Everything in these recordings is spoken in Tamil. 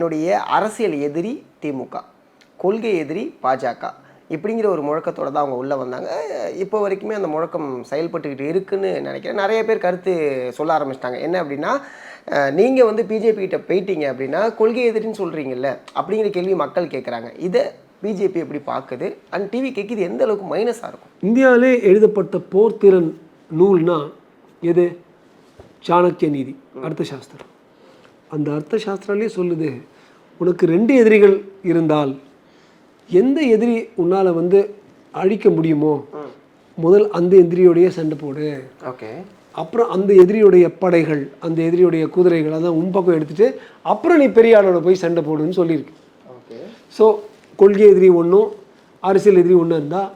என்னுடைய அரசியல் எதிரி திமுக, கொள்கை எதிரி பாஜக இப்படிங்கிற ஒரு முழக்கத்தோடு தான் அவங்க உள்ளே வந்தாங்க. இப்போ வரைக்குமே அந்த முழக்கம் செயல்பட்டுக்கிட்டு இருக்குன்னு நினைக்கிறேன். நிறைய பேர் கருத்து சொல்ல ஆரம்பிச்சிட்டாங்க. என்ன அப்படின்னா, நீங்கள் வந்து பிஜேபி கிட்ட போயிட்டீங்க அப்படின்னா கொள்கை எதிரின்னு சொல்கிறீங்கல்ல அப்படிங்கிற கேள்வி மக்கள் கேட்குறாங்க. இதை பிஜேபி எப்படி பார்க்குது அண்ட் டிவி கேட்குது எந்த அளவுக்கு மைனஸாக இருக்கும்? இந்தியாவிலே எழுதப்பட்ட போர்த்திறன் நூல்னா எது? சாணக்கிய நீதி, அர்த்தசாஸ்திரம். அந்த அர்த்தசாஸ்திராலே சொல்லுது, உனக்கு 2 எதிரிகள் இருந்தால் எந்த எதிரி உன்னால் வந்து அழிக்க முடியுமோ முதல் அந்த எதிரியோடைய சண்டை போடு. ஓகே. அப்புறம் அந்த எதிரியுடைய படைகள், அந்த எதிரியுடைய குதிரைகள் அதான் பக்கம் எடுத்துகிட்டு அப்புறம் நீ பெரிய ஆளோட போய் சண்டை போடுன்னு சொல்லியிருக்கு. ஓகே. ஸோ கொள்கை எதிரி ஒன்றும் அரசியல் எதிரி ஒன்று இருந்தால்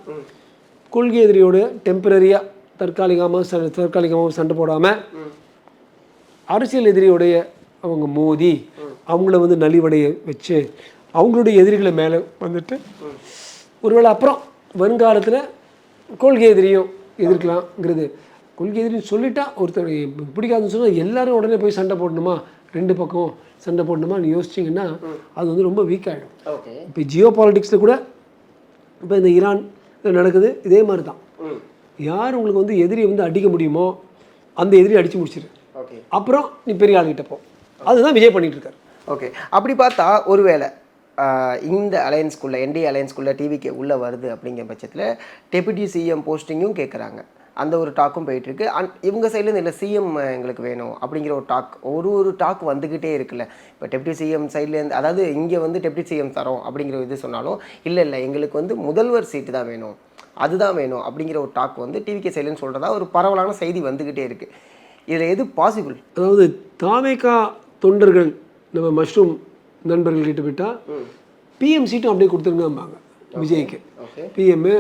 கொள்கை எதிரியோட டெம்பரரியாக தற்காலிகமாக சண்டை போடாமல் அரசியல் எதிரியோடைய அவங்க மோதி அவங்கள வந்து நலிவடைய வச்சு அவங்களுடைய எதிரிகளை மேலே வந்துட்டு ஒருவேளை அப்புறம் வருங்காலத்தில் கொள்கை எதிரியும் எதிர்க்கலாம்ங்கிறது. கொள்கை எதிரின்னு சொல்லிட்டா ஒருத்தர் பிடிக்காதுன்னு சொன்னால் எல்லாரும் உடனே போய் சண்டை போடணுமா, 2 பக்கம் சண்டை போடணுமான்னு யோசிச்சிங்கன்னா அது வந்து ரொம்ப வீக் ஆகிடும். இப்போ ஜியோ பாலிட்டிக்ஸில் கூட இப்போ இந்த ஈரான் நடக்குது, இதே மாதிரி தான். யார் உங்களுக்கு வந்து எதிரியை வந்து அடிக்க முடியுமோ அந்த எதிரி அடித்து முடிச்சிரு, அப்புறம் நீ பெரிய ஆளுகிட்ட போ. அதுதான் விஜய் பண்ணிட்டு இருக்காரு. ஓகே. அப்படி பார்த்தா ஒருவேளை இந்த அலையன்ஸ்குள்ளே என்டிஏ அலையன்ஸ்குள்ளே டிவிக்கு உள்ளே வருது அப்படிங்கிற பட்சத்தில் டெபுட்டி சிஎம் போஸ்டிங்கும் கேட்குறாங்க. அந்த ஒரு டாக்கும் போயிட்டுருக்கு. இவங்க சைட்லேருந்து இல்லை சிஎம் எங்களுக்கு வேணும் அப்படிங்கிற ஒரு டாக் ஒரு டாக் வந்துக்கிட்டே இருக்குல்ல. இப்போ டெப்டி சிஎம் சைட்லேருந்து, அதாவது இங்கே வந்து டெப்டி சிஎம் தரோம் அப்படிங்கிற இது சொன்னாலும் இல்லை எங்களுக்கு வந்து முதல்வர் சீட்டு தான் வேணும், அதுதான் வேணும் அப்படிங்கிற ஒரு டாக் வந்து டிவிகே சைட்லேருந்து சொல்கிறதா ஒரு பரவலான செய்தி வந்துக்கிட்டே இருக்குது. இதில் எது பாசிபிள்? அதாவது தாவேகா தொண்டர்கள் நம்ம மஷ்ரூம் நண்பர்கள்கிட்ட விட்டால் பிஎம் சீட்டும் அப்படியே கொடுத்துருங்கம்பாங்க விஜய்க்கு. பிஎம்மு,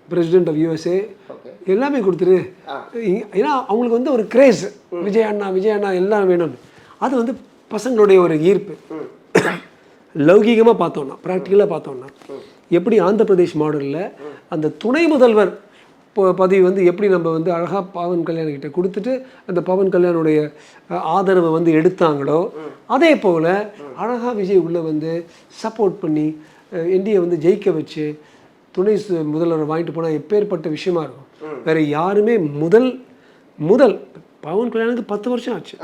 பிரசிடென்ட் ஆஃப் யூஎஸ்ஏ எல்லாமே கொடுத்துரு. ஏன்னா அவங்களுக்கு வந்து ஒரு கிரேஸ், விஜய் அண்ணா எல்லாம் வேணும்னு. அது வந்து பசங்களுடைய ஒரு ஈர்ப்பு. லௌகீகமாக பார்த்தோன்னா, ப்ராக்டிக்கலாக பார்த்தோன்னா எப்படி ஆந்திர பிரதேஷ் மாடலில் அந்த துணை முதல்வர் பதவி வந்து எப்படி நம்ம வந்து அழகாக பவன் கல்யாண் கிட்ட கொடுத்துட்டு அந்த பவன் கல்யாணுடைய ஆதரவை வந்து எடுத்தாங்களோ அதே போல் அழகாக விஜய் உள்ளே வந்து சப்போர்ட் பண்ணி என்டிஏ வந்து ஜெயிக்க வச்சு துணை முதல்வர் வாங்கிட்டு போனால் எப்பேற்பட்ட விஷயமா இருக்கும். வேறு யாருமே முதல் பவன் கல்யாணுக்கு 10 வருஷம் ஆச்சு.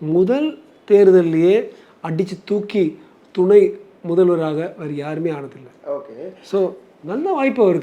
முதல் தேர்தலையே அடித்து தூக்கி துணை முதல்வராக வேறு யாருமே ஆனதில்லை. ஸோ நல்ல வாய்ப்பு இருக்குது.